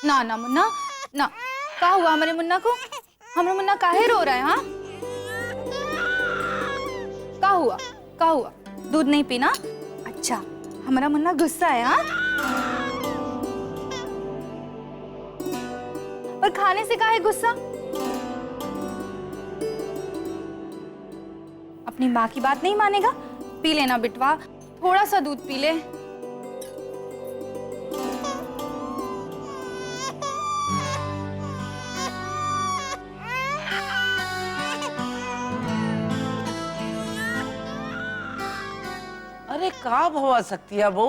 ना ना मुन्ना ना, का हुआ हमारे मुन्ना को? हमारा मुन्ना काहे रो रहा है? हाँ, का हुआ? का हुआ? दूध नहीं पीना? अच्छा, हमारा मुन्ना गुस्सा है। हाँ, और खाने से काहे गुस्सा? अपनी माँ की बात नहीं मानेगा? पी लेना बिटवा, थोड़ा सा दूध पी ले। अरे का भवा सकती है वो?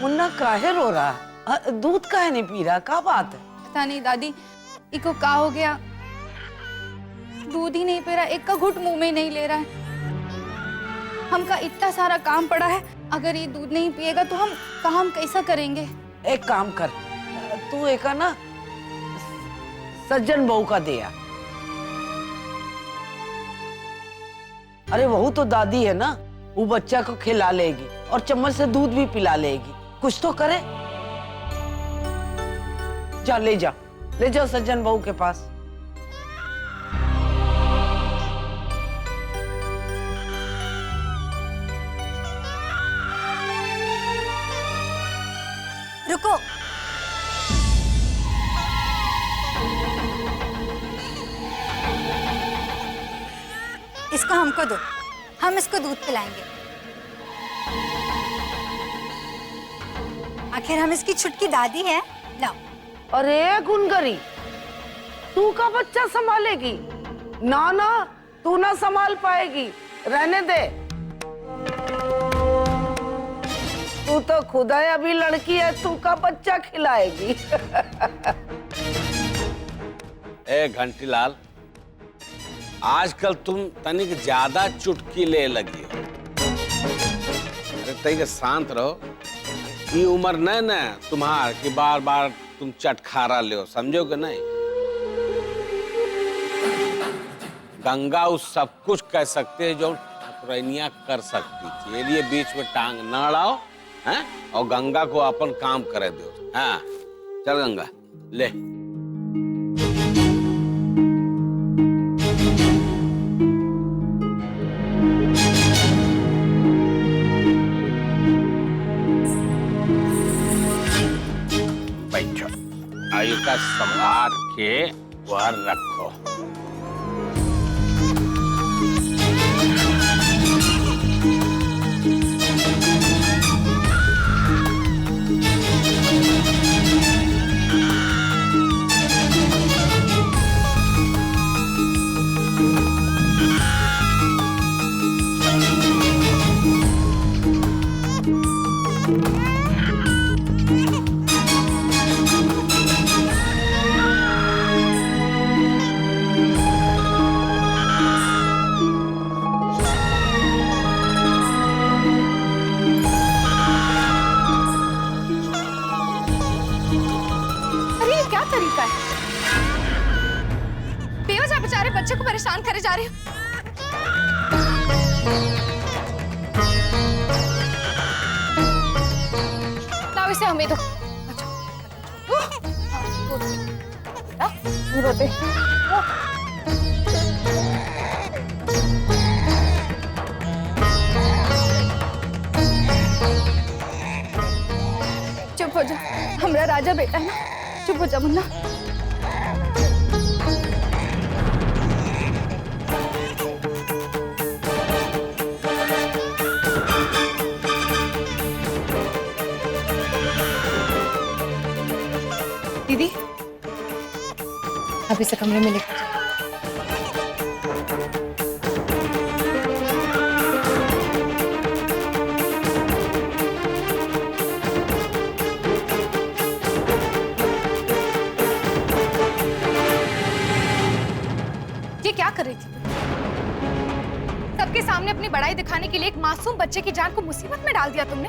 मुन्ना काहे रो रहा? दूध काहे नहीं पी रहा? का बात है? पता नहीं दादी, इको का हो गया, दूध ही नहीं पी रहा, एक का घुट मुंह में नहीं ले रहा है। हमका इतना सारा काम पड़ा है, अगर ये दूध नहीं पिएगा तो हम काम कैसा करेंगे? एक काम कर, तू एक ना सज्जन बहू का दिया। अरे वहू तो दादी है ना, वो बच्चा को खिला लेगी और चम्मच से दूध भी पिला लेगी। कुछ तो करे। जा ले जाओ सज्जन बहू के पास। रुको, इसको हमको दो, हम इसको दूध पिलाएंगे। आखिर हम इसकी छुटकी दादी हैं। लाओ। अरे गुनगरी, तू का बच्चा संभालेगी? ना ना, तू ना संभाल पाएगी, रहने दे। तू तो खुदा अभी लड़की है, तू का बच्चा खिलाएगी। ए घंटीलाल, आजकल तुम तनिक ज्यादा चुटकी ले लगी हो। अरे तनिक शांत रहो। ये उम्र नहीं ना तुम्हार कि बार बार तुम चटखारा ले हो, समझो कि नहीं? गंगा उस सब कुछ कह सकते है जो ठाकुरनिया कर सकती थी। ये लिए बीच में टांग न अड़ाओ, हैं? और गंगा को अपन काम करे दो। हाँ, चल गंगा ले। बैठो, आयु का संभाल के वह रखो। बेचारे बच्चे को परेशान करे जा रहे हो। लाओ इसे हमें दो। रोते चुप हो जा, हमारा राजा बेटा है ना, चुप हो जा मुन्ना। दीदी अभी से कमरे में लेकर जाओ। ये क्या कर रही थी? सबके सामने अपनी बड़ाई दिखाने के लिए एक मासूम बच्चे की जान को मुसीबत में डाल दिया तुमने।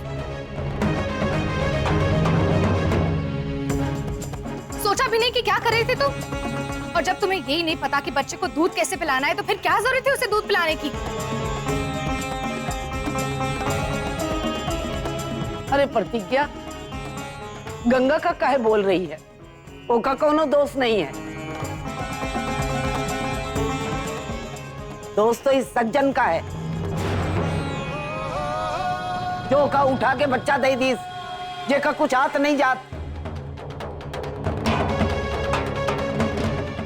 सोचा भी नहीं कि क्या कर रही थी तुम। और जब तुम्हें यही नहीं पता कि बच्चे को दूध कैसे पिलाना है तो फिर क्या जरूरत है उसे दूध पिलाने की? अरे प्रतिज्ञा, गंगा का काहे बोल रही है? ओका कोनो दोस्त नहीं है। दोस्त तो इस सज्जन का है जो का उठा के बच्चा दे दीस, जेका कुछ हाथ नहीं जात।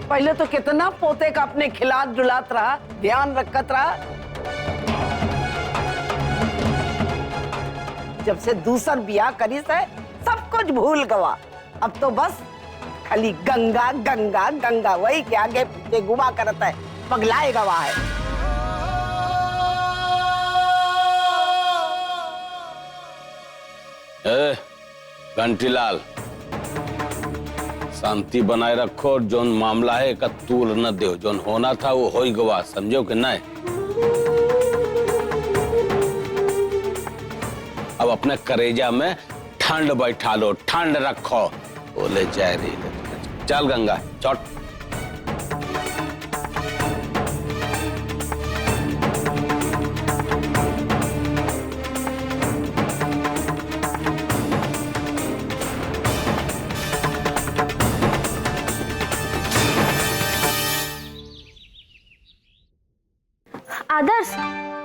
पहले तो कितना पोते का अपने खिलात डुलात रहा, ध्यान रखत रहा। जब से दूसर बियाह करी से सब कुछ भूल गवा। अब तो बस खाली गंगा गंगा गंगा वही के आगे पीछे घुमा करता है, पगलाए गवा है। ए, घंटीलाल, शांति बनाए रखो और जोन मामला है का तूल न दो। जोन होना था वो हो ही गवा, समझो कि नहीं? अब अपने करेजा में ठंड बैठा लो, ठंड रखो। बोले जाए रही, चल गंगा चौट। आदर्श,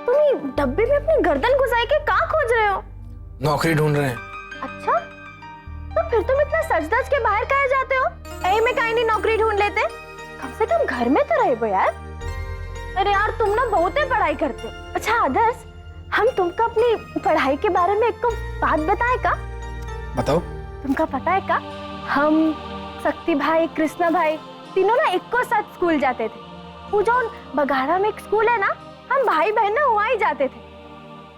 तुम ये डब्बे में अपनी गर्दन घुसाई के कहाँ खोज रहे हो? नौकरी ढूंढ रहे हैं। अच्छा, तो फिर तुम इतना सज धज के बाहर काहे जाते हो? ऐ में काहे नहीं नौकरी ढूंढ लेते? कम से कम घर में तो रहे हो यार। अरे यार, तुम ना बहुत ही पढ़ाई करते हो। अच्छा आदर्श, हम तुमको अपनी पढ़ाई के बारे में एक बात बताए का? बताओ। तुमको पता है का, हम शक्ति भाई, कृष्णा भाई तीनों ना एक साथ स्कूल जाते थे। वो जो बघाड़ा में एक स्कूल है ना, हम भाई बहन ना वहाँ ही जाते थे।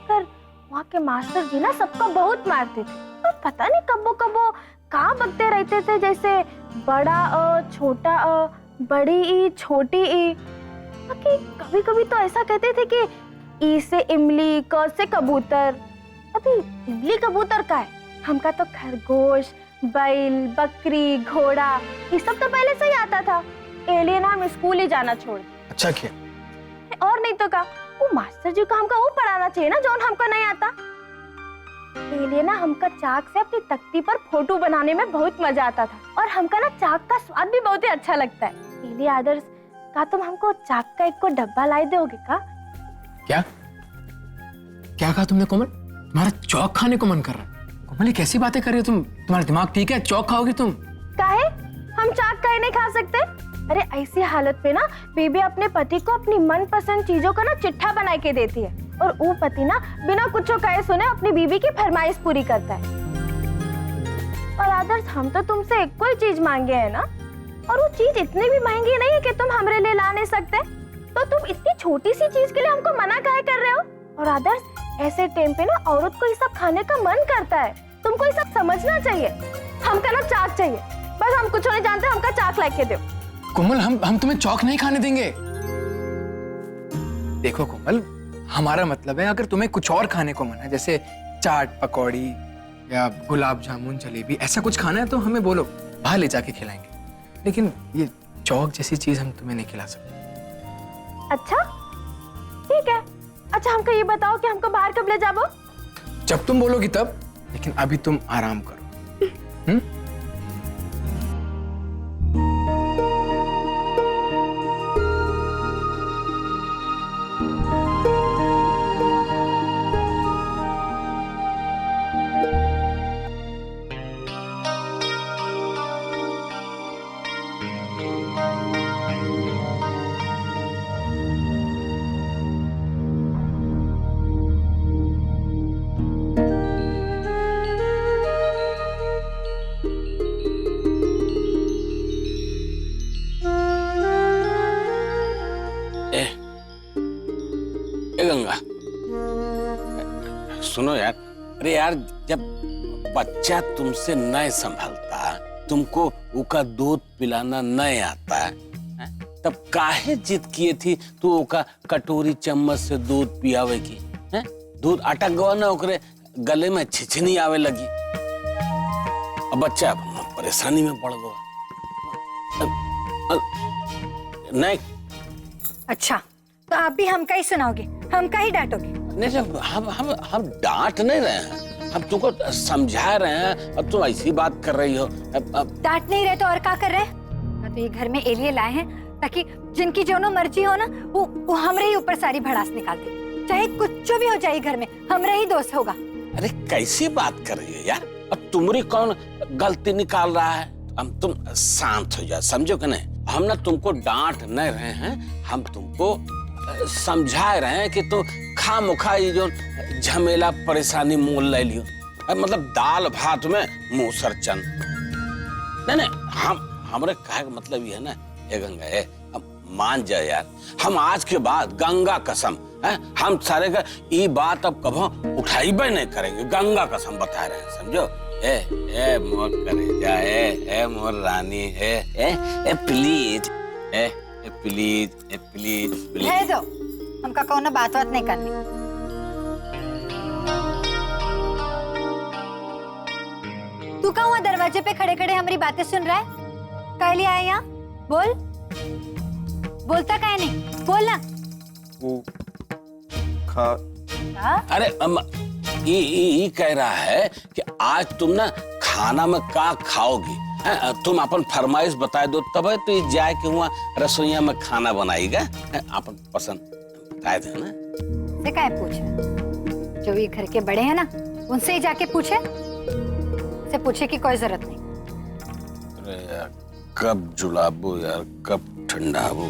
पर वहाँ के मास्टर जी ना सबको बहुत मारते थे और पता नहीं कब्बो कब्बो कहाँ बकते रहते थे, जैसे बड़ा छोटा बड़ी ई छोटी ई। कभी कभी तो ऐसा कहते थे कि ई से इमली, क से कबूतर। अभी इमली कबूतर का है, हमका तो खरगोश, बैल, बकरी, घोड़ा ये सब तो पहले से ही आता था। एलियन हम स्कूल ही जाना छोड़। अच्छा किया। और नहीं तो का, वो मास्टर जी को हमका वो पढ़ाना चाहिए ना जो हमको नहीं आता। एलियन ना हमका चाक से अपनी तख्ती पर फोटो बनाने में बहुत मजा आता था और हमका ना चाक का स्वाद भी बहुत ही अच्छा लगता है। एलियन आदर्श, का तुम हमको चाक का एक को डब्बा लाई दोगे का? क्या क्या कहा तुमने कोमल? तुम्हारा चौक खाने को मन कर रहा है? कोमल ये कैसी बातें कर रही हो तुम? तुम्हारा दिमाग ठीक है? चौक खाओगी तुम? काहे? हम चाक काहे नहीं खा सकते? अरे ऐसी हालत पे ना बीबी अपने पति को अपनी मनपसंद चीजों का ना चिट्ठा बना के देती है और वो पति ना बिना कुछ कहे सुने अपनी बीबी की फरमाइश पूरी करता है। और आदर्श, हम तो तुमसे एक कोई चीज मांगे है ना, और वो चीज इतनी भी महंगी नहीं है कि तुम हमरे लिए ला नहीं सकते। तो तुम इतनी छोटी सी चीज के लिए हमको मना काहे कर रहे हो? और आदर्श, ऐसे टाइम पे ना औरत को ये सब खाने का मन करता है, तुमको ये सब समझना चाहिए। हमका ना चाक चाहिए, बस हम कुछ नहीं जानते, हमका चाक लाके दो। कोमल, हम तुम्हें चौक नहीं खाने देंगे। देखो कोमल, हमारा मतलब है अगर तुम्हें कुछ और खाने को मन है, जैसे चाट, पकौड़ी या गुलाब जामुन, जलेबी, ऐसा कुछ खाना है तो हमें बोलो, बाहर ले जाके खिलाएंगे। लेकिन ये चौक जैसी चीज हम तुम्हें नहीं खिला सकते। अच्छा ठीक है। अच्छा हमको ये बताओ कि हमको बाहर कब ले जाओ? जब तुम बोलोगी तब, लेकिन अभी तुम आराम करो। गंगा, सुनो यार। अरे यार, जब बच्चा तुमसे नहीं संभलता, तुमको उका दूध पिलाना नहीं आता है, तब काहे जिद किए थी तू ओका कटोरी चम्मच से दूध पियावे की? दूध अटक गवा ना, ओकरे गले में छिछनी आवे लगी, अब बच्चा परेशानी में पड़ गया। नहीं। अच्छा, तो आप भी हमका ही सुनाओगे, हमका ही डांटोगे? नहीं, हम डांट नहीं रहे हैं, हम तुमको समझा रहे हैं और तुम ऐसी बात कर रही हो। अब डांट नहीं रहे तो और क्या कर रहे हैं? तो ये घर में एलिए लाए हैं ताकि जिनकी जो मर्जी हो ना वो हमरे ही ऊपर सारी भड़ास निकाल दे। चाहे कुछ भी हो जाए घर में, हमरे ही दोस्त होगा। अरे कैसी बात कर रही हो यार? अब तुम्हारी कौन गलती निकाल रहा है? हम तुम शांत हो जाओ, समझो कि नहीं? हम ना तुमको डांट नहीं रहे हैं, हम तुमको समझा रहे हैं कि तुम खामुखा ये जो झमेला परेशानी मोल ले लियो। मतलब दाल भात में मूसर चंद नहीं, हमरे कहे का मतलब ये है ना, ये गंगा है, अब मान जाए यार, हम आज के बाद गंगा कसम है, हम सारे का ये बात अब कभी उठाइबे नहीं करेंगे। गंगा कसम बता रहे हैं, समझो? ए मोर करेजा, ए मोर रानी, ए प्लीज, ए प्लीज, ए प्लीज, प्लीज। है दो, हमका कौन बात नहीं करनी। तू कहाँ हुआ दरवाजे पे खड़े खड़े हमारी बातें सुन रहा है? कह लिया है यहाँ? बोल, बोलता काहे नहीं? बोल ना। वो खा अरे ये कह रहा है कि आज तुम ना खाना में का खाओगी? तुम अपन फरमाइश बता दो, तब तो ये जाए कि वहाँ रसोईया में खाना बनाएगा। अपन पसंद बताए थे ना। से काहे पूछे? जो ये घर के बड़े हैं ना, उनसे ही जाके पूछे। से पूछे की कोई जरूरत नहीं। अरे यार, कब जुलाबो यार, कब ठंडाबो?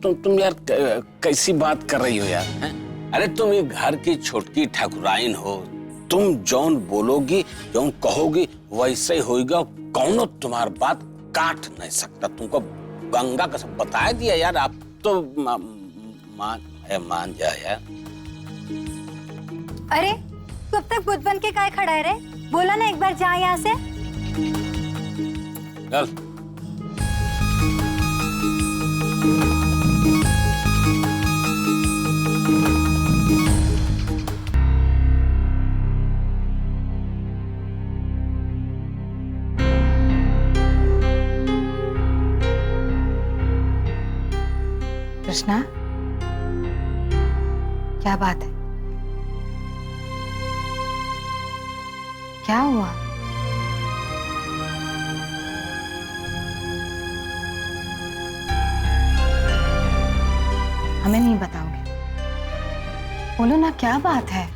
तो तुम यार कैसी बात कर रही हो यार? हैं? अरे तुम ये घर की छोटकी ठाकुराइन हो, तुम जौन बोलोगी, जौन कहोगी वैसे ही होएगा। कौनो तुम्हारी बात काट नहीं सकता। तुमको गंगा का सब बता दिया यार। आप तो मान जा यार। अरे तू अब तक बुद्ध बन के काहे खड़ा है रे? बोला ना एक बार जा यहाँ से। चल। कृष्णा, क्या बात है? क्या हुआ? हमें नहीं बताओगे? बोलो ना, क्या बात है?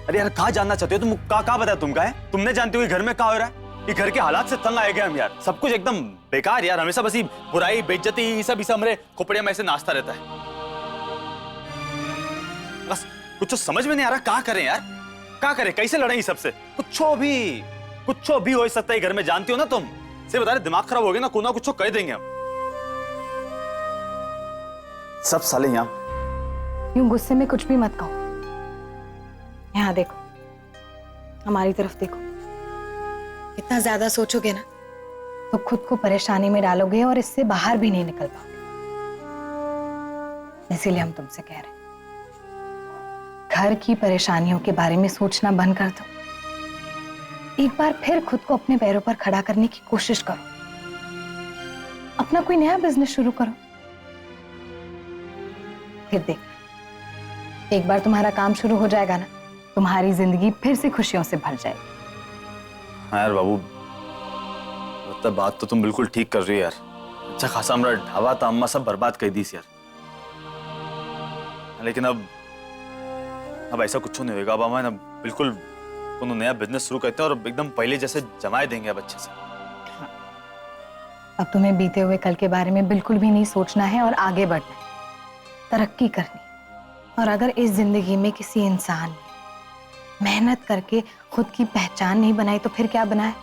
अरे यार, कहाँ जानना चाहते हो तुम? कहाँ बताया तुमका है? तुमने जानते हो घर में क्या हो रहा है? ये घर के हालात से तंग आए गए हम यार। सब कुछ एकदम बेकार यार। हमेशा बस बुराई, बेइज्जती, ये सब हमारे खोपड़िया में ऐसे नाचता रहता है। बस कुछ तो समझ में नहीं आ रहा, क्या करें यार? क्या करें? कैसे लड़ें सबसे? कुछ भी हो सकता है घर में, जानती हो ना तुम? से बता रहे, दिमाग खराब हो गया ना, कुछ कह देंगे हम। सब साले यहाँ। यूं गुस्से में कुछ भी मत कहो। यहाँ देखो, हमारी तरफ देखो। इतना ज्यादा सोचोगे ना तो खुद को परेशानी में डालोगे और इससे बाहर भी नहीं निकल पाओगे। इसीलिए हम तुमसे कह रहे हैं, घर की परेशानियों के बारे में सोचना बंद कर दो। एक बार फिर खुद को अपने पैरों पर खड़ा करने की कोशिश करो। अपना कोई नया बिजनेस शुरू करो। फिर देख, एक बार तुम्हारा काम शुरू हो जाएगा ना, तुम्हारी जिंदगी फिर से खुशियों से भर जाएगी। हाँ यार बाबू, मतलब बात तो तुम बिल्कुल ठीक कर रही हो यार। अच्छा खासा हमारा ढाबा था, अम्मा सब बर्बाद कर दी यार। लेकिन अब ऐसा कुछ नहीं होगा। अब हमें बिल्कुल कोनो नया बिजनेस शुरू करते हैं और एकदम पहले जैसे जमाए देंगे अब अच्छे से। अब तुम्हें बीते हुए कल के बारे में बिल्कुल भी नहीं सोचना है और आगे बढ़ना है, तरक्की करनी। और अगर इस जिंदगी में किसी इंसान ने मेहनत करके खुद की पहचान नहीं बनाई तो फिर क्या बनाए?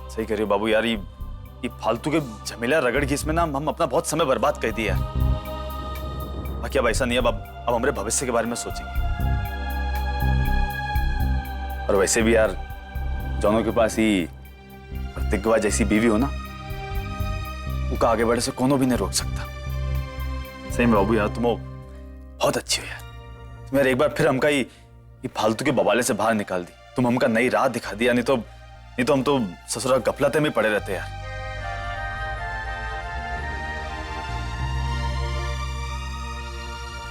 सही कह रही हो बाबू यार। ये फालतू के झमेला रगड़ के इसमें ना हम अपना बहुत समय बर्बाद कर दिया यार। बाकी अब ऐसा नहीं है। अब हमारे भविष्य के बारे में सोचेंगे। और वैसे भी यार, दोनों के पास ही प्रतिज्ञा जैसी बीवी हो ना, उनका आगे बढ़े से कोनो भी नहीं रोक सकता। सही में बाबू यार, तुम बहुत अच्छी हो यार। तुम यार एक बार फिर हमका ये फालतू के बवाले से बाहर निकाल दी। तुम हमका नई राह दिखा दिया। नहीं तो हम तो ससुरा गफलते में पड़े रहते यार।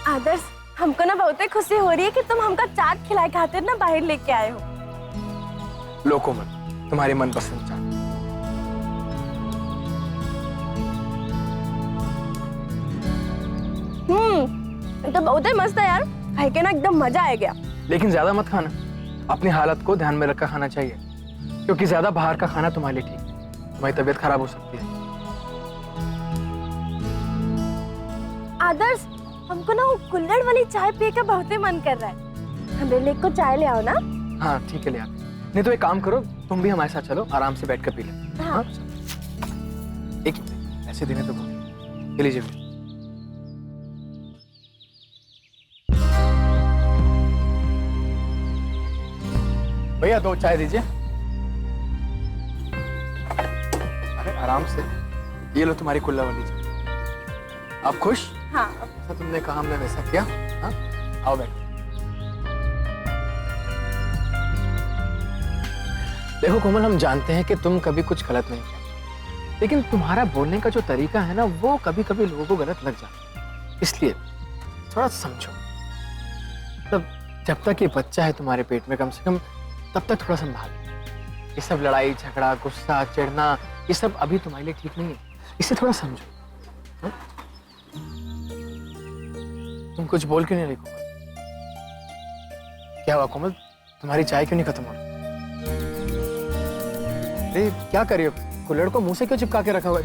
आदर्श, हमको ना बहुत खुशी हो रही है कि तुम हमका चाट खिलाए खातिर ना बाहर लेके आए हो। लो कोमल, तुम्हारी मनपसंद चाट। ये तो बहुत ही मस्त है यार, खाए के ना एकदम मजा आ गया। लेकिन ज्यादा मत खाना, अपनी हालत को ध्यान में रखकर खाना चाहिए, क्योंकि ज्यादा बाहर का खाना तुम्हारे लिए ठीक है, तुम्हारी तबीयत खराब हो सकती है। आदर्श, हमको ना वो कुल्हड़ वाली चाय पिए का बहुत ही मन कर रहा है। हमारे लिए को चाय ले आओ ना। हाँ ठीक है, ले आते। नहीं तो एक काम करो, तुम भी हमारे साथ चलो, आराम से बैठ कर पी ले। हाँ। एक मिनट, ऐसे देने तो ये लीजिए। भैया 2 चाय दीजिए। अरे आराम से, ये लो तुम्हारी कुल्ला वाली चाय। आप खुश? हाँ। जैसा तुमने कहा हमने वैसा किया। हाँ आओ बैठो। देखो कोमल, हम जानते हैं कि तुम कभी कुछ गलत नहीं किया, लेकिन तुम्हारा बोलने का जो तरीका है ना, वो कभी कभी लोगों को गलत लग जाता है। इसलिए थोड़ा समझो, मतलब जब तक ये बच्चा है तुम्हारे पेट में, कम से कम तब तक थोड़ा संभालो। ये सब लड़ाई झगड़ा, गुस्सा, चिढ़ना, ये सब अभी तुम्हारे लिए ठीक नहीं है, इसे थोड़ा समझो। हा? तुम कुछ बोल क्यों नहीं रही कोमल? क्या हुआ कोमल, तुम्हारी चाय क्यों नहीं खत्म हो रही? अरे क्या कर रही हो? कुल्हड़ को मुंह से क्यों चिपका के रखा हुआ है?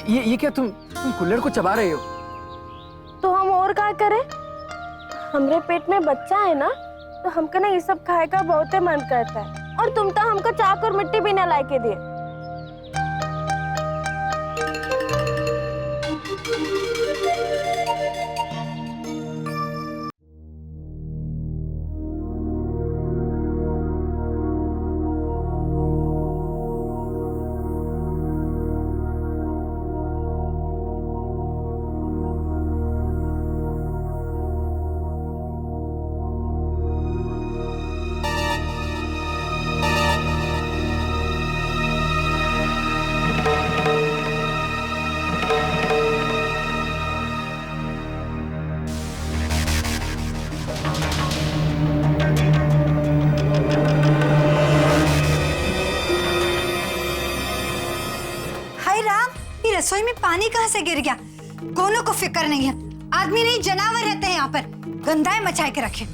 ये क्या तुम कुल्हड़ को चबा रहे हो? तो हम और क्या करें? हमरे पेट में बच्चा है ना, तो हमको ना ये सब खाए का बहुत ही मन करता है। और तुम तो हमको चाक और मिट्टी भी ना ला के दिए। रसोई में पानी कहाँ से गिर गया? कोनो को फिक्र नहीं है, आदमी नहीं जानवर रहते हैं यहाँ पर, गंदाएं मचाए के रखे।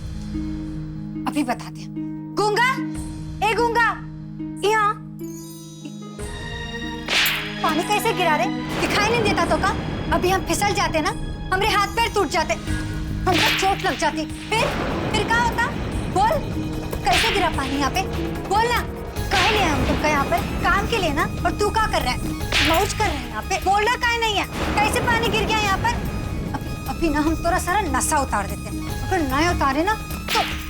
अभी बताते हैं। गूंगा, ए गूंगा, यहाँ पानी कैसे गिरा रहे? दिखाई नहीं देता तो का? अभी हम फिसल जाते ना, हमारे हाथ पैर टूट जाते, हमको चोट लग जाती, फिर क्या होता? बोल, कैसे गिरा पानी यहाँ पे? बोल ना, कहे लिए हम तुमको यहाँ पर काम के लिए ना, और तू क्या कर रहा है? मौज कर रहे हैं यहाँ पे, बोलना काहे नहीं है? कैसे पानी गिर गया यहाँ पर? अभी ना हम तोरा सारा नशा उतार देते हैं, अगर नहीं उतारे ना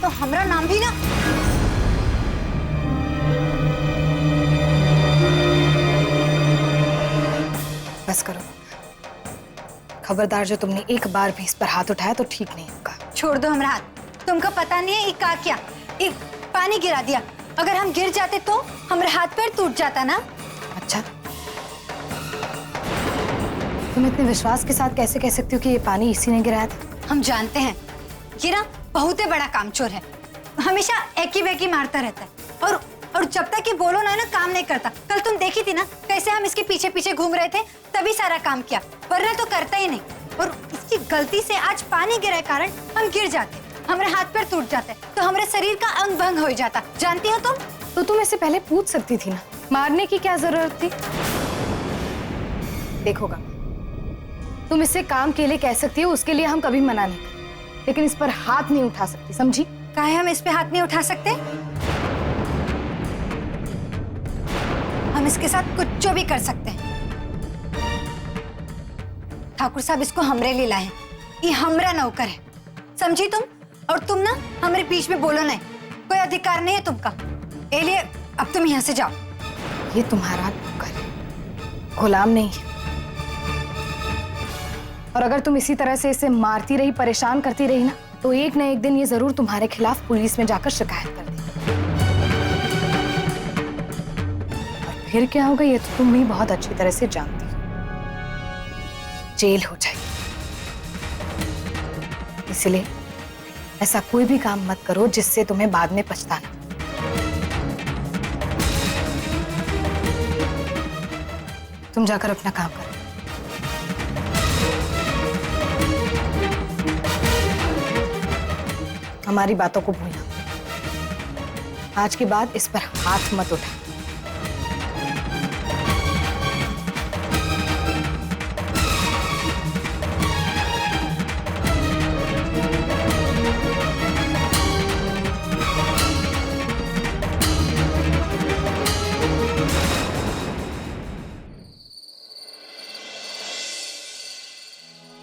तो हमारा नाम भी ना। बस करो, खबरदार, जो तुमने एक बार भी इस पर हाथ उठाया तो ठीक नहीं होगा। छोड़ दो हमारा हाथ, तुमको पता नहीं है क्या किया, पानी गिरा दिया। अगर हम गिर जाते तो हमारे हाथ पैर टूट जाता ना। अच्छा, तुम इतने विश्वास के साथ कैसे कह सकती हो कि ये पानी इसी ने गिराया था? हम जानते हैं, ये ना बहुत ही बड़ा कामचोर है, हमेशा एकी बेकी मारता रहता है, और जब तक ये बोलो ना काम नहीं करता। कल तुम देखी थी ना कैसे हम इसके पीछे पीछे घूम रहे थे, तभी सारा काम किया, वरना तो करता ही नहीं। और इसकी गलती से आज पानी गिरे कारण हम गिर जाते, हमारे हाथ पैर टूट जाते, तो हमारे शरीर का अंग भंग हो जाता। जानती हो तुम? तो तुम इसे पहले पूछ सकती थी ना, मारने की क्या जरूरत थी? देखोगा, तुम इसे काम के लिए कह सकती हो, उसके लिए हम कभी मना नहीं करते, लेकिन इस पर हाथ नहीं उठा सकती, समझी? काहे हम इस पे हाथ नहीं उठा सकते? हम इसके साथ कुछ जो भी कर सकते हैं। ठाकुर साहब इसको हमरे लिए लाए, ये हमरा नौकर है, समझी तुम? और तुम ना हमारे बीच में बोलो नहीं, कोई अधिकार नहीं है तुमका। ए लिए अब तुम यहाँ से जाओ। ये तुम्हारा नौकर है, गुलाम नहीं है। और अगर तुम इसी तरह से इसे मारती रही, परेशान करती रही ना, तो एक न एक दिन ये जरूर तुम्हारे खिलाफ पुलिस में जाकर शिकायत कर देगी। और फिर क्या होगा ये तो तुम भी बहुत अच्छी तरह से जानती हो। जेल हो जाएगी। इसलिए ऐसा कोई भी काम मत करो जिससे तुम्हें बाद में पछताना। तुम जाकर अपना काम करो। हमारी बातों को भूलना। आज के बाद इस पर हाथ मत उठा।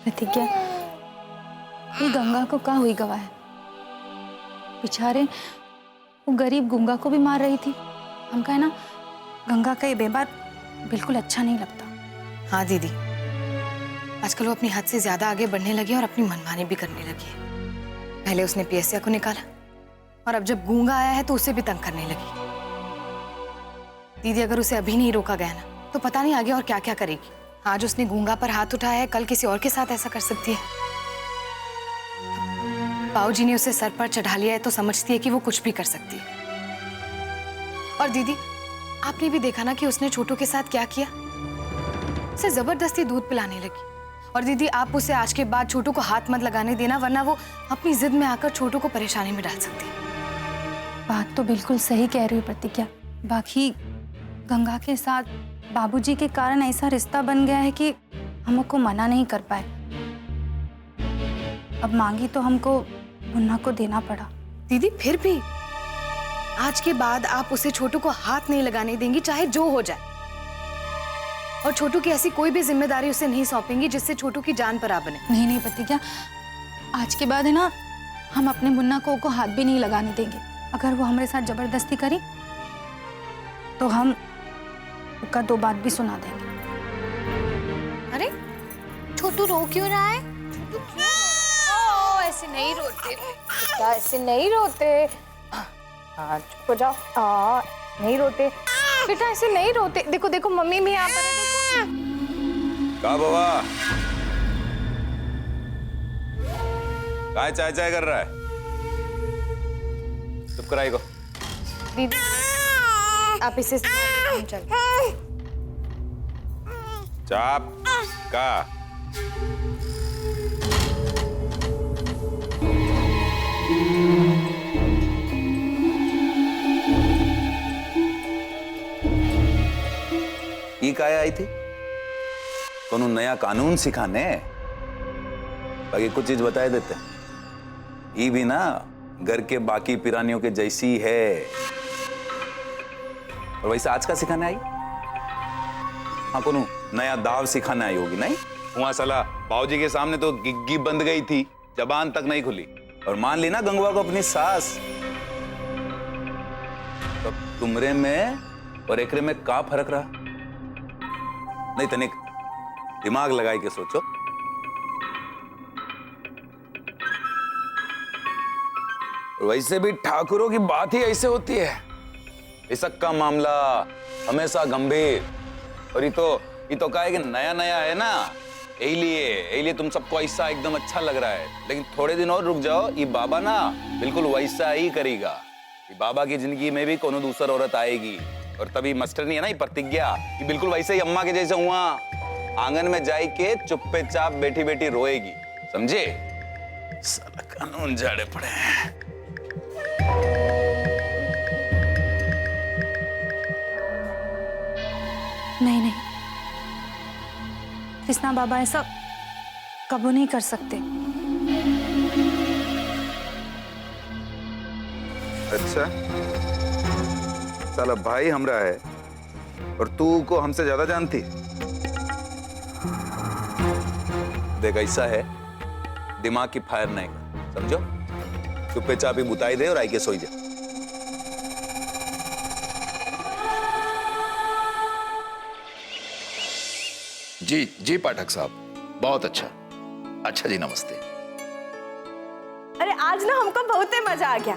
प्रतिज्ञा, ये गंगा को क्या हुई गवा है? बेचारे वो गरीब गंगा को भी मार रही थी। हम कहे ना, गंगा का ये व्यवहार बिल्कुल अच्छा नहीं लगता। हाँ दीदी, आजकल वो अपनी हद से ज्यादा आगे बढ़ने लगी और अपनी मनमानी भी करने लगी है। पहले उसने पियसिया को निकाला और अब जब गूंगा आया है तो उसे भी तंग करने लगी। दीदी, अगर उसे अभी नहीं रोका गया ना तो पता नहीं आगे और क्या क्या करेगी। आज उसने गूंगा पर हाथ उठाया है, कल किसी और के साथ ऐसा कर सकती है। बाऊ जी ने उसे सर पर चढ़ा लिया है तो समझती है कि वो कुछ भी कर सकती है। और दीदी, आपने भी देखा ना कि उसने छोटू के साथ क्या किया। उसे जबरदस्ती दूध पिलाने लगी। और दीदी, आप उसे आज के बाद छोटू को हाथ मत लगाने देना, वरना वो अपनी जिद में आकर छोटू को परेशानी में डाल सकती है। बात तो बिल्कुल सही कह रही है प्रतिज्ञा। बाकी गंगा के साथ बाबूजी के कारण ऐसा रिश्ता बन गया है कि हम उसको मना नहीं कर पाए। अब मांगी तो हमको मुन्ना को देना पड़ा। दीदी, फिर भी आज के बाद आप उसे छोटू को हाथ नहीं लगाने देंगी, चाहे जो हो जाए। और छोटू की ऐसी कोई भी जिम्मेदारी उसे नहीं सौंपेंगी जिससे छोटू की जान पर आ बने। नहीं नहीं प्रतिज्ञा, आज के बाद है ना, हम अपने मुन्ना को हाथ भी नहीं लगाने देंगे। अगर वो हमारे साथ जबरदस्ती करी तो हम उसका 2 बात भी सुना देंगे। अरे छोटू रो क्यों रहा है? छोटू क्यों? ऐसे नहीं रोते बेटा, ऐसे नहीं रोते। हाँ चुप हो जाओ। नहीं रोते बेटा, ऐसे नहीं रोते। देखो देखो, मम्मी भी यहाँ पर है, देखो। का बाबा काय चाय चाय कर रहा है? चुप कराई को। दीदी, आप इसे चल। चाप का ये काय आई थी? कोनो नया कानून सिखाने? बाकी कुछ चीज बताए देते। ये भी ना घर के बाकी पिरानियों के जैसी है। और वैसे आज का सिखाने आई? हाँ, कोनो नया दाव सिखाने आई होगी नहीं? वहां साला बाबूजी के सामने तो गिग्गी बंद गई थी, जबान तक नहीं खुली। और मान ली ना गंगवा को अपनी सास। तो तुमरे में और एकरे में का फर्क रहा? नहीं तनिक दिमाग लगाई के सोचो। वैसे भी ठाकुरों की बात ही ऐसे होती है। इसक का मामला हमेशा गंभीर। और ये तो क्या है कि नया नया है ना, यही लिए तुम सबको ऐसा एकदम अच्छा लग रहा है। लेकिन थोड़े दिन और रुक जाओ, ये बाबा ना बिल्कुल वैसा ही करेगा। ये बाबा की जिंदगी में भी कोनो दूसरा औरत आएगी। और तभी मास्टर नहीं है ना, ये प्रतिज्ञा, ये बिल्कुल वैसे ही अम्मा के जैसे हुआ आंगन में जाए के चुप्पे चाप बैठी बैठी रोएगी। समझे? साला कानून झाड़े पड़े हैं। नहीं नहीं, कृष्णा बाबा ऐसा कबू नहीं कर सकते। अच्छा, साला भाई हमरा है और तू को हमसे ज्यादा जानती? देख ऐसा है, दिमाग की फायर नहीं कर, समझो? चुप्पे चापी बुताई दे और आई के सोई जा। जी जी पाठक साहब, बहुत अच्छा। अच्छा जी, नमस्ते। अरे आज ना हमको बहुत ही मजा आ गया।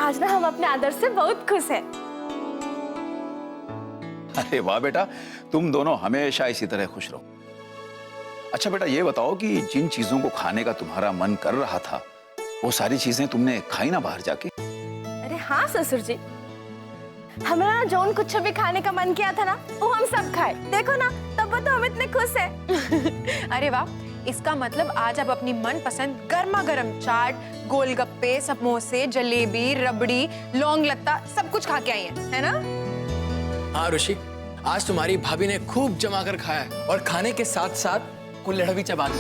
आज ना हम अपने आदर्श से बहुत खुश हैं। अरे वाह बेटा, तुम दोनों हमेशा इसी तरह खुश रहो। अच्छा बेटा, ये बताओ कि जिन चीजों को खाने का तुम्हारा मन कर रहा था, वो सारी चीजें तुमने खाई ना बाहर जाके? अरे हाँ ससुर जी, हमारा ना जौन कुछ भी खाने का मन किया था ना, वो हम सब खाए। देखो ना, तब तो हम इतने खुश हैं। अरे वाह, इसका मतलब आज आप अपनी मनपसंद गर्मा गर्म चाट, गोलगप्पे, समोसे, जलेबी, रबड़ी, लौंग लत्ता सब कुछ खा के आई हैं, है ना? हाँ ऋषि, आज तुम्हारी भाभी ने खूब जमा कर खाया है और खाने के साथ साथ कुल्हड़ भी चबा दी।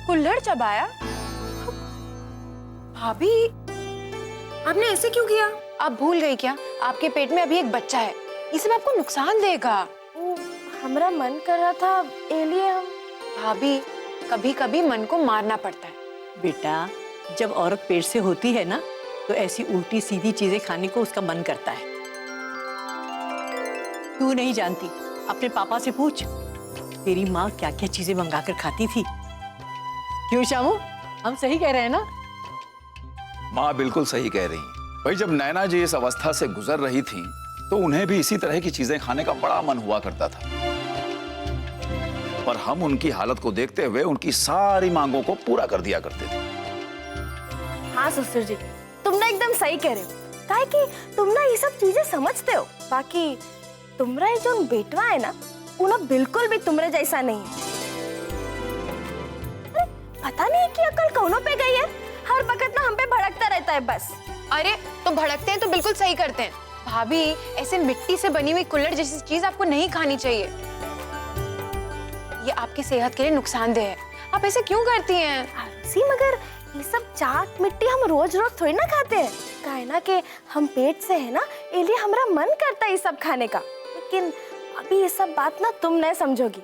कुल्हड़ चबाया? भाभी, आपने ऐसे क्यों किया? आप भूल गई क्या? आपके पेट में अभी एक बच्चा है, ये सब आपको नुकसान देगा। हमारा मन कर रहा था, इसलिए हम। भाभी, कभी कभी मन को मारना पड़ता है। बेटा, जब औरत पेट से होती है ना, तो ऐसी उल्टी सीधी चीजें खाने को उसका मन करता है। तू नहीं जानती, अपने पापा से पूछ, तेरी माँ क्या क्या चीजें मंगाकर खाती थी। क्यों शामू, हम सही कह रहे हैं ना? माँ बिल्कुल सही कह रही हैं। भाई, जब नैना जी इस अवस्था से गुजर रही थी, तो उन्हें भी इसी तरह की चीजें खाने का बड़ा मन हुआ करता था। पर हम उनकी हालत को देखते हुए उनकी सारी मांगों को पूरा कर दिया करते थे। हाँ ससुर जी, तुम ना एकदम सही कह रहे हो, काहे कि तुम ना ये सब चीजें समझते हो। बाकी तुम्हारा ये जो बेटवा है ना, वो ना बिल्कुल भी तुम्हारे जैसा नहीं है। पता नहीं कि अकल कौनों पे गई है, हर वक्त ना हम पे भड़कता रहता है बस। अरे, तो भड़कते हैं तो बिल्कुल सही करते हैं। भाभी, ऐसे मिट्टी से बनी हुई कुल्हड़ जैसी चीज आपको नहीं खानी चाहिए, ये आपकी सेहत के लिए नुकसानदेह है। आप ऐसे क्यों करती हैं? सी, मगर ये सब चाट मिट्टी हम रोज रोज थोड़ी ना खाते हैं। काहे ना कि हम पेट से है ना, इसलिए हमारा मन करता है ये सब खाने का। लेकिन अभी ये सब बात ना तुम नहीं समझोगी,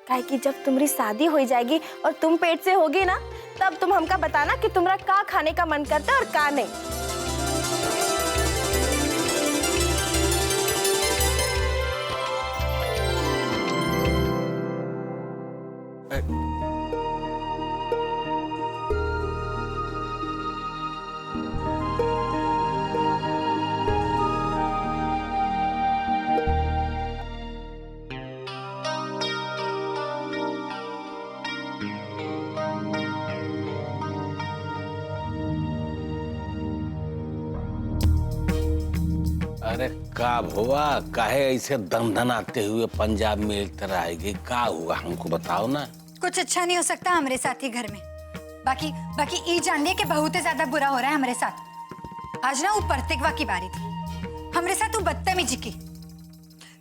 काहे कि जब तुम्हारी शादी हो जाएगी और तुम पेट से होगी ना, तब तुम हमका बताना कि तुम्हारा का खाने का मन करता है और का नहीं। अरे का भुआ, काहे ऐसे दनदनाते हुए पंजाब में एक तरह आएगी? का हुआ हमको बताओ ना। कुछ अच्छा नहीं हो सकता हमारे साथ ही घर में। बाकी ये जान लिया कि बहुत ज्यादा बुरा हो रहा है हमारे साथ। आज ना वो प्रतिज्ञा की बारी थी, हमारे साथ वो बदतमीजी की।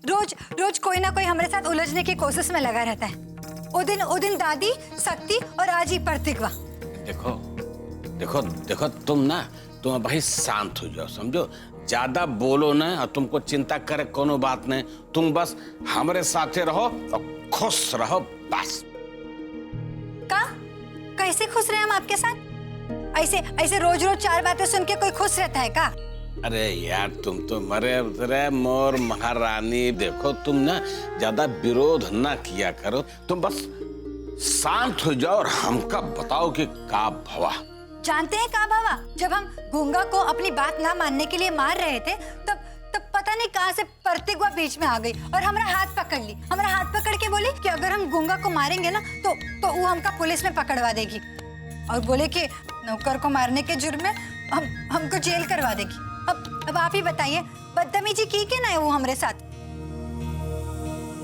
रोज रोज कोई ना कोई हमारे साथ उलझने की कोशिश में लगा रहता है। ओ दिन दादी, शक्ति और आज ही प्रतिज्ञा। देखो देखो देखो, तुम भाई शांत हो जाओ, समझो। ज्यादा बोलो ना, और तुमको चिंता करे कोनो बात नहीं। तुम बस हमारे साथे रहो और खुश रहो, बस। कैसे खुश रहे हम आपके साथ? ऐसे रोज रोज चार बातें सुन के कोई खुश रहता है का? अरे यार, तुम तो मरे मोर महारानी। देखो, तुम ना ज्यादा विरोध ना किया करो, तुम बस शांत हो जाओ और हमका बताओ कि का भवा। जानते हैं का बाबा, जब हम गूंगा को अपनी बात ना मानने के लिए मार रहे थे, तब पता नहीं कहां से प्रतिज्ञा बीच में आ गई और हमारा हाथ पकड़ ली। हमारा हाथ पकड़ के बोली कि अगर हम गूंगा को मारेंगे ना, तो वो हमका पुलिस में पकड़वा देगी, और बोले कि नौकर को मारने के जुर्म में हमको जेल करवा देगी। अब आप ही बताइए, बदतमीजी की कि नहीं वो हमारे साथ,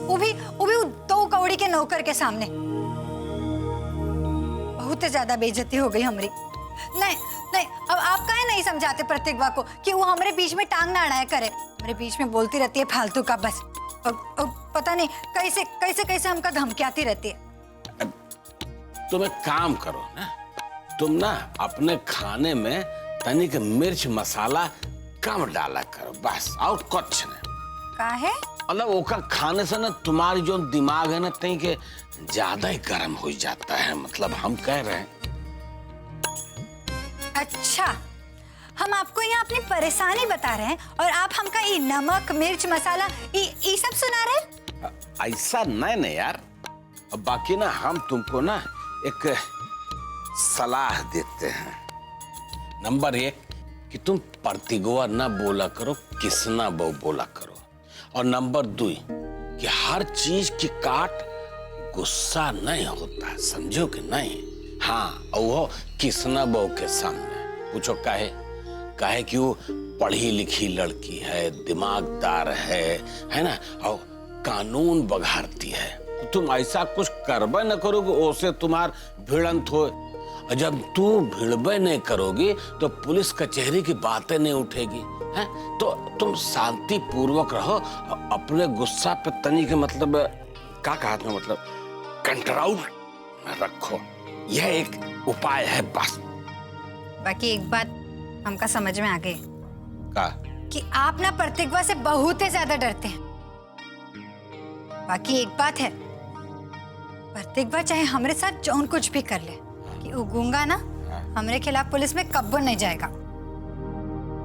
वो भी 2 कौड़ी के नौकर के सामने। बहुत ज्यादा बेइज्जती हो गई हमारी। नहीं, अब आप काहे नहीं समझाते प्रतिज्ञा को कि वो हमारे बीच में टांग ना अड़ाया करे। हमारे बीच में बोलती रहती है फालतू का बस, और पता नहीं कैसे हमका धमकियाती रहती है। तुम एक काम करो ना, तुम ना अपने खाने में तनिक मिर्च मसाला कम डाला करो, बस, और कुछ नहीं। काहे? मतलब ओकर खाने से ना तुम्हारी जो दिमाग है ना, तनिक ज्यादा ही गर्म हो जाता है। मतलब हम कह रहे हैं। अच्छा, हम आपको यहाँ अपनी परेशानी बता रहे हैं और आप हमका ये नमक मिर्च मसाला ये सब सुना रहे हैं? ऐसा नहीं यार। अब बाकी ना हम तुमको ना एक सलाह देते हैं। नंबर 1, कि तुम प्रतिगवा न बोला करो, किसना बहु बोला करो। और नंबर 2 कि हर चीज की काट गुस्सा नहीं होता है, समझो कि नहीं? हाँ, और वो किसना बहु के सामने पूछो काहे कि वो पढ़ी लिखी लड़की है, दिमागदार है ना, और कानून बघारती है। तो तुम ऐसा कुछ करबे न करोगे ओसे तुम्हार भिड़ंत हो। जब तू भिड़बे नहीं करोगी तो पुलिस कचहरी की बातें नहीं उठेगी, हैं? तो तुम शांति पूर्वक रहो, अपने गुस्सा पे तनी के मतलब क्या कहा था, मतलब कंट्रोल में रखो। यह एक उपाय है बस। बाकी एक बात हमका समझ में आ गई का कि आप ना प्रतिज्ञा से बहुत ही ज्यादा डरते हैं। बाकी एक बात है, प्रतिज्ञा चाहे हमारे साथ जौन कुछ भी कर ले, कि वो गूंगा ना हमारे खिलाफ पुलिस में कब्बो नहीं जाएगा,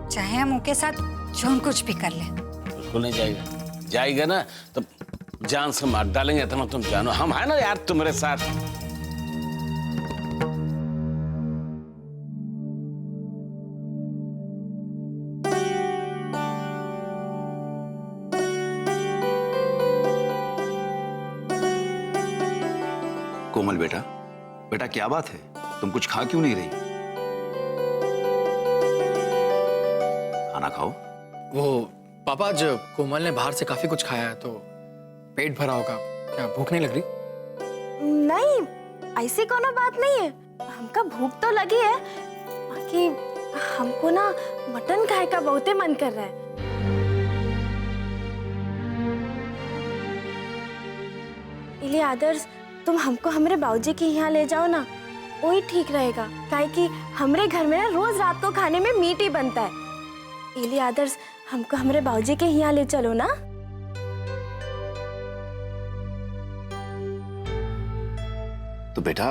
चाहे हम उनके साथ जौन कुछ भी कर ले। बिल्कुल नहीं जाएगा। जाएगा ना तो जान से मार डालेंगे, इतना तुम जानो। हम है ना यार तुम्हारे साथ। कोमल बेटा, बेटा क्या बात है, तुम कुछ खा क्यों नहीं रही? खाना खाओ। वो पापा, आज कोमल ने बाहर से काफी कुछ खाया है तो पेट भरा होगा, क्या भूख नहीं लग रही? नहीं, ऐसी कोनो बात नहीं है, हमका भूख तो लगी है, बाकी हमको ना मटन खाए का बहुते मन कर रहा है। इलिए आदर्श, तुम हमको हमरे बाबूजी के यहाँ ले जाओ ना, वही ठीक रहेगा, काहे कि हमरे घर में ना रोज रात को खाने में मीट ही बनता है। इलिए आदर्श, हमको हमरे बाबूजी के यहाँ ले चलो ना। तो बेटा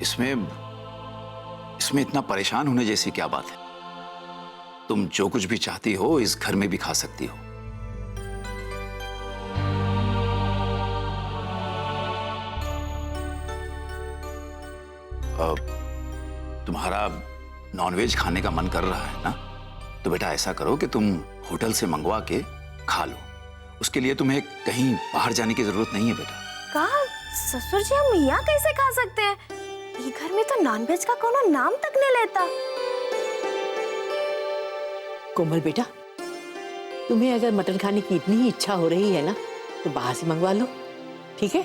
इसमें इतना परेशान होने जैसी क्या बात है? तुम जो कुछ भी चाहती हो इस घर में भी खा सकती हो। तुम्हारा नॉनवेज खाने का मन कर रहा है ना, तो बेटा ऐसा करो कि तुम होटल से मंगवा के खा लो। उसके लिए तुम्हें कहीं बाहर जाने की जरूरत नहीं है बेटा। कहा ससुर जी, हम यहाँ कैसे खा सकते हैं? ये घर में तो नॉनवेज का कोनो नाम तक नहीं लेता। कोमल बेटा, तुम्हें अगर मटन खाने की इतनी ही इच्छा हो रही है ना, तो बाहर से मंगवा लो, ठीक है?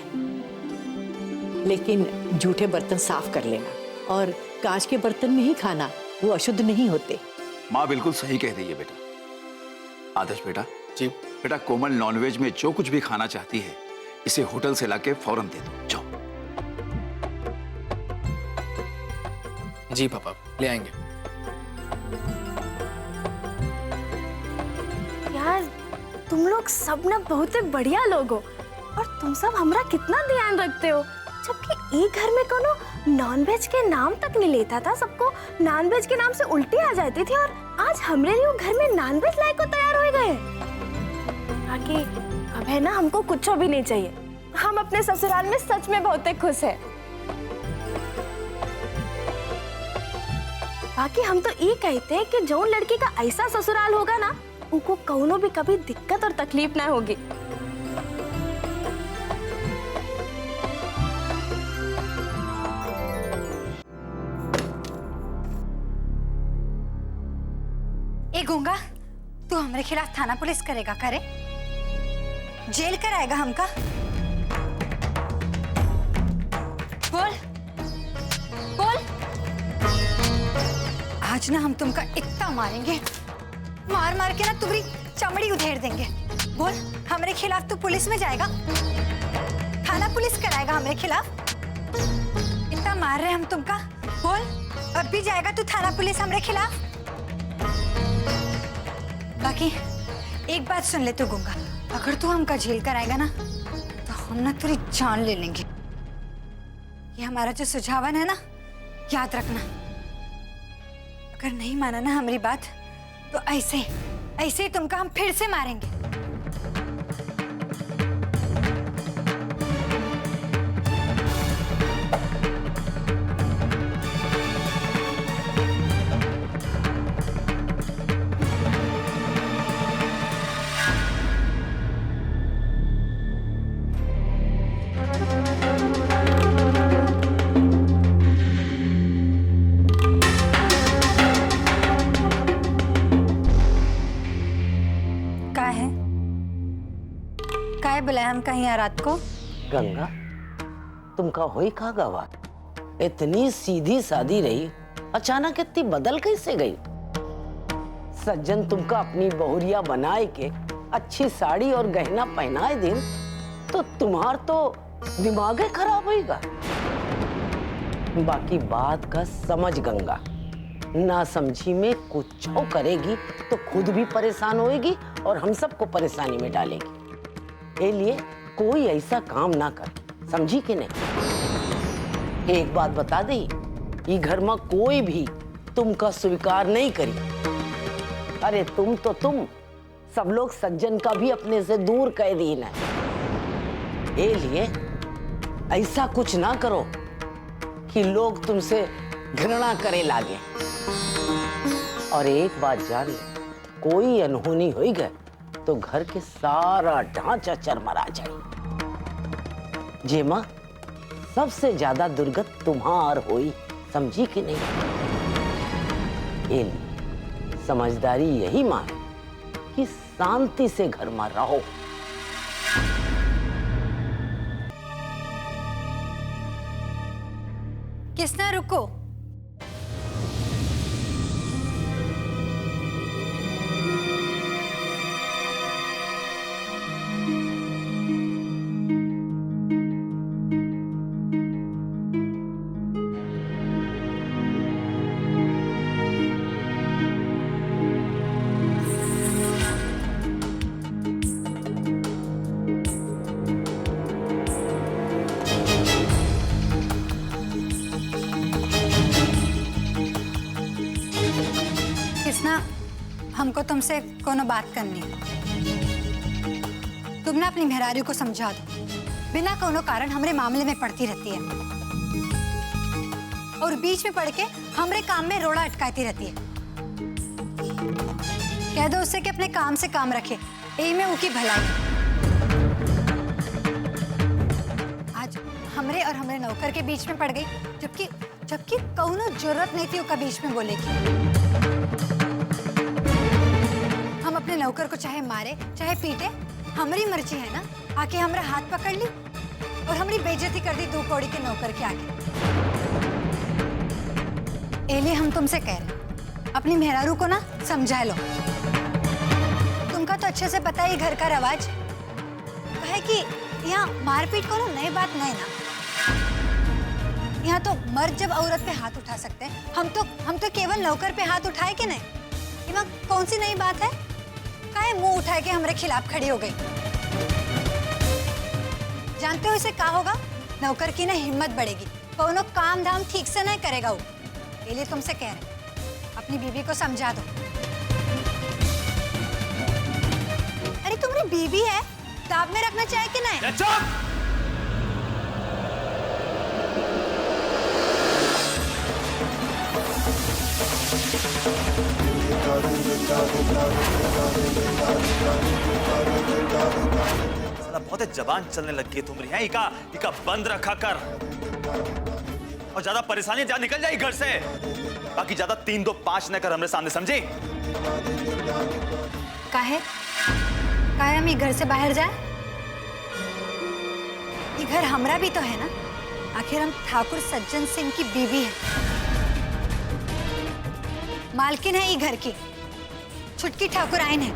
लेकिन जूठे बर्तन साफ कर लेना, और कांच के बर्तन में ही खाना, वो अशुद्ध नहीं होते। माँ बिल्कुल सही कह रही है बेटा। आदर्श बेटा जी बेटा, कोमल नॉनवेज में जो कुछ भी खाना चाहती है इसे होटल से लाके फौरन दे दो, जाओ। जी पापा, ले आएंगे। यार तुम लोग सब ना बहुत बढ़िया लोग हो, और तुम सब हमरा कितना ध्यान रखते हो, जबकि एक घर में कोनो नॉनवेज के नाम तक नहीं लेता था, सबको नॉनवेज के नाम से उल्टी आ जाती थी, और आज हमरे लिए घर में नॉनवेज लाए को तैयार हो गए। बाकी अब है ना, हमको कुछ भी नहीं चाहिए, हम अपने ससुराल में सच में बहुत खुश हैं। बाकी हम तो ये कहते हैं कि जो लड़की का ऐसा ससुराल होगा ना, उनको कौनो भी कभी दिक्कत और तकलीफ ना होगी। ए गूंगा, तू हमारे खिलाफ थाना पुलिस करेगा? करे, जेल कराएगा हमका? बोल बोल। आज ना हम तुमका इतना मारेंगे, मार मार के ना तुम्हारी चमड़ी उधेड़ देंगे। बोल, हमारे खिलाफ तू पुलिस में जाएगा? थाना पुलिस कराएगा हमारे खिलाफ? इतना मार रहे हम तुमका, बोल अब भी जाएगा तू थाना पुलिस हमारे खिलाफ? बाकी एक बात सुन ले तू गूंगा, अगर तू हमका जेल कराएगा ना, तो हम ना तेरी जान ले लेंगे। ये हमारा जो सुझावन है ना, याद रखना। अगर नहीं माना ना हमारी बात, तो ऐसे ऐसे तुमका हम फिर से मारेंगे। काहे बुलाए हम कहीं यहाँ रात को? गंगा, तुमका होई का गवा? इतनी सीधी सादी रही, अचानक इतनी बदल कैसे गई? सज्जन तुमका अपनी बहुरिया बनाए के अच्छी साड़ी और गहना पहनाए दिन तो तुम्हार तो दिमाग ही खराब होगा। बाकी बात का समझ गंगा, ना समझी में कुछ करेगी तो खुद भी परेशान होएगी और हम सबको परेशानी में डालेगी। इसलिए कोई ऐसा काम ना कर, समझी कि नहीं? एक बात बता दे, ये घर में कोई भी तुमका स्वीकार नहीं करी। अरे तुम सब लोग सज्जन का भी अपने से दूर कह दी ना। इसलिए ऐसा कुछ ना करो कि लोग तुमसे घृणा करे लागे। और एक बात जान ले, कोई अनहोनी हुई गए तो घर के सारा ढांचा चरमरा जाए। जेमा सबसे ज्यादा दुर्गत तुम्हार होई, समझी कि नहीं? समझदारी यही माने कि शांति से घर में रहो। किसना रुको? हमको तुमसे कोनो बात करनी है। तुम ना अपनी मेहरारू को समझा दो, बिना कोनो कारण हमरे मामले में पड़ती रहती है और बीच में पड़ के हमरे काम में रोड़ा अटकाती रहती है। कह दो उससे कि अपने काम से काम रखे, यही में उनकी भलाई। आज हमरे और हमरे नौकर के बीच में पड़ गई, जबकि कौनो जरूरत नहीं थी उसका बीच में बोले की। हम अपने नौकर को चाहे मारे चाहे पीटे, हमारी मर्जी है ना। आके हमारा हाथ पकड़ ली और हमारी बेइज्जती कर दी 2 कौड़ी के नौकर के आगे। एलिए हम तुमसे कह रहे, अपनी मेहरारू को ना समझा लो। तुमका तो अच्छे से पता है घर का रवाज है कि यहाँ मारपीट को नई बात नहीं ना। यहाँ तो मर्द जब औरत पे हाथ उठा सकते हैं, हम तो केवल नौकर पे हाथ उठाए कि नहीं। ये कौन सी नई बात है? काहे मुंह उठाए के हमारे खिलाफ खड़ी हो गई? जानते हो इसे क्या होगा? नौकर की ना हिम्मत बढ़ेगी, कोनो काम धाम ठीक से नहीं करेगा वो। इसलिए तुमसे कह रहे, अपनी बीवी को समझा दो। अरे तुम्हारी बीवी है, दाब में रखना चाहिए कि नहीं? बहुत जबान चलने लगी है तुम्हारी है। इका बंद रखा कर और ज्यादा परेशानी जा निकल जाए घर से। बाकी ज्यादा 3 2 5 न कर हमरे सामने, समझी? काहे हम ये घर से बाहर जाए? ये घर हमरा भी तो है ना। आखिर हम ठाकुर सज्जन सिंह की बीवी है, मालकिन है ये घर की, छुटकी ठाकुर आइन है।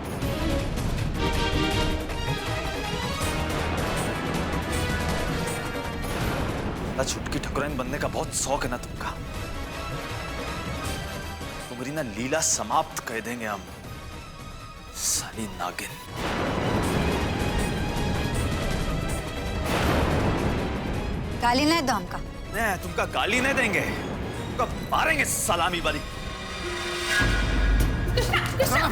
छुटकी ठाकुराइन बनने का बहुत शौक है ना तुमका। तुम्हारी ना लीला समाप्त कर देंगे हम, साली नागिन। गाली नहीं दो हमका। नहीं, तुमका गाली नहीं देंगे, तुमका मारेंगे सलामी वाली। छोड़ो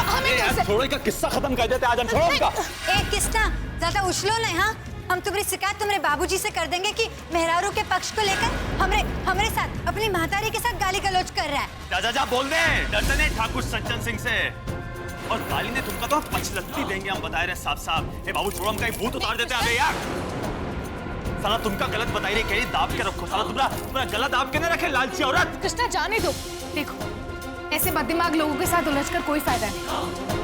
हमें घर से। छोड़ो, का किस्सा खत्म कर देते आज हम। छोड़ो उनका। एक किस्सा ज्यादा उछलो नहीं। हाँ, हम तुम्हारी शिकायत तुम्हारे बाबूजी से कर देंगे कि मेहरारू के पक्ष को लेकर हमरे साथ अपनी महतारी के साथ गाली गलौज कर रहा है। जा बोल दे, डरते नहीं ठाकुर सज्जन सिंह से। और गाली ने तुमका तो पचलत्ती देंगे हम, बताए रहे साफ। हे बाबू छोड़ो, हम कहीं भूत उतार देते हैं यार। साला तुमका गलत बताई रही, कहीं दाब के रखो। साला तुम्हारा गलत दाब के नहीं रखे, लालची औरत। कृष्णा जाने दो। देखो, ऐसे बददिमाग लोगों के साथ उलझकर कोई फायदा नहीं।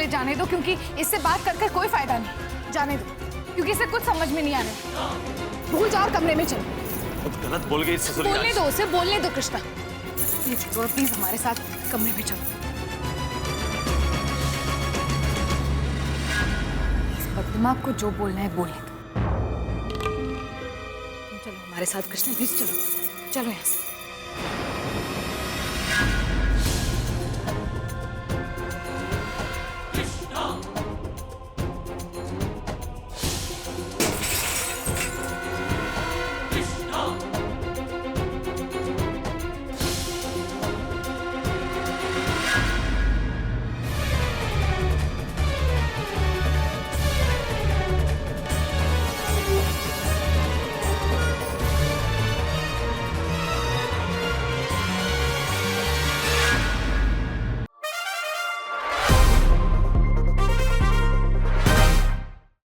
पे जाने दो, क्योंकि इससे बात कर कर कोई फायदा नहीं। जाने दो, क्योंकि इसे कुछ समझ में नहीं आने। भूल जाओ और कमरे में चलो। बहुत गलत बोल गई ससुर। बोलने दो उसे, बोलने दो कृष्णा। प्लीज हमारे साथ कमरे में चलो। बददिमाग को जो बोलना है बोलने दो। चलो हमारे साथ कृष्णा, प्लीज चलो, चलो यहाँ से।